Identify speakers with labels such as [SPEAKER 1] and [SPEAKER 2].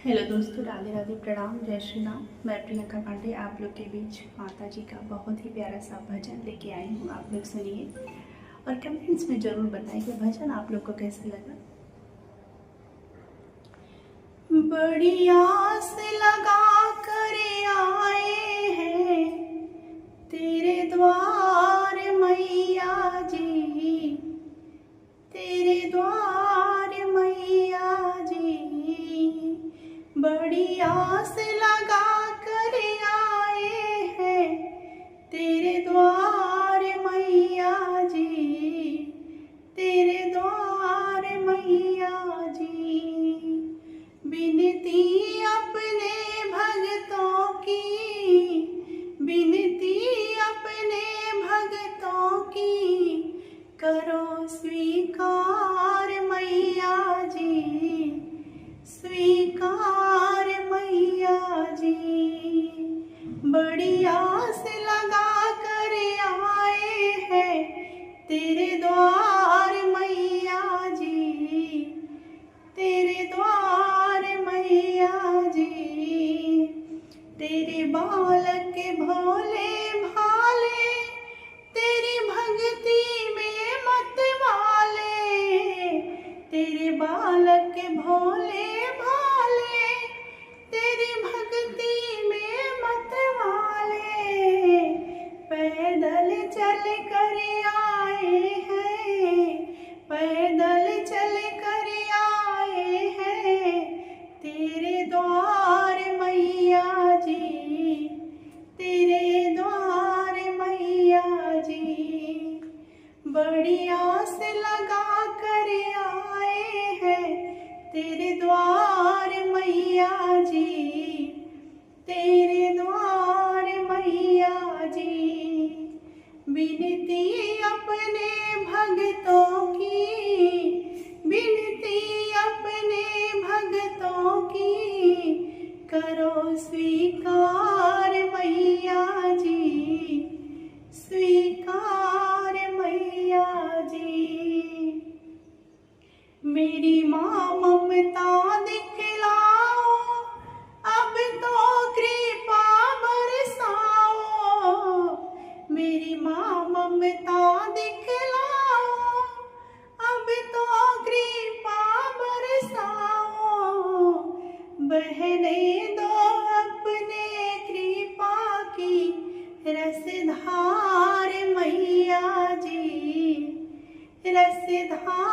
[SPEAKER 1] Hello दोस्तों, राधे राधे, प्रणाम, जय श्री राम। मैं प्रियंका पांडे आप लोग के बीच माता जी का बहुत ही प्यारा सा भजन लेके आई हूँ। आप लोग सुनिए और कमेंट्स में ज़रूर बताएं कि भजन आप लोग को कैसे लगा। बड़ी आस लगा कर आए हैं तेरे द्वार मैया जी, तेरे द्वार मैया जी। बड़ी आस लगा कर आए हैं तेरे द्वार मैया जी, तेरे द्वार मैया जी। बिनती अपने भक्तों की, बिनती अपने भक्तों की करो स्वीकार मैया जी, स्वीकार मैया जी। बड़ी आस लगा कर आए हैं तेरे द्वार मैया जी, तेरे द्वार मैया जी। तेरे बालक भोले भाले, तेरी भक्ति में मत वाले, तेरे बालक भोले भाले, तेरी भक्ति में मत वाले। पैदल चल कर आए हैं, पैदल चल कर आए हैं तेरे द्वार मैया जी, तेरे द्वार मैया जी। बड़ी आस लगा कर आए हैं तेरे द्वार मैया जी, तेरे द्वार मैया जी। बिनती अपने भक्तों की, बिनती अपने भक्तों की करो स्वीकार मैया जी, स्वीकार मैया जी। मेरी माँ ममता दिखलाओ, अब तो कृपा बरसाओ। मेरी माँ ममता दिखलाओ, अब तो कृपा बरसाओ। बहने दो अपने कृपा की रसधार मैया जी, रसधार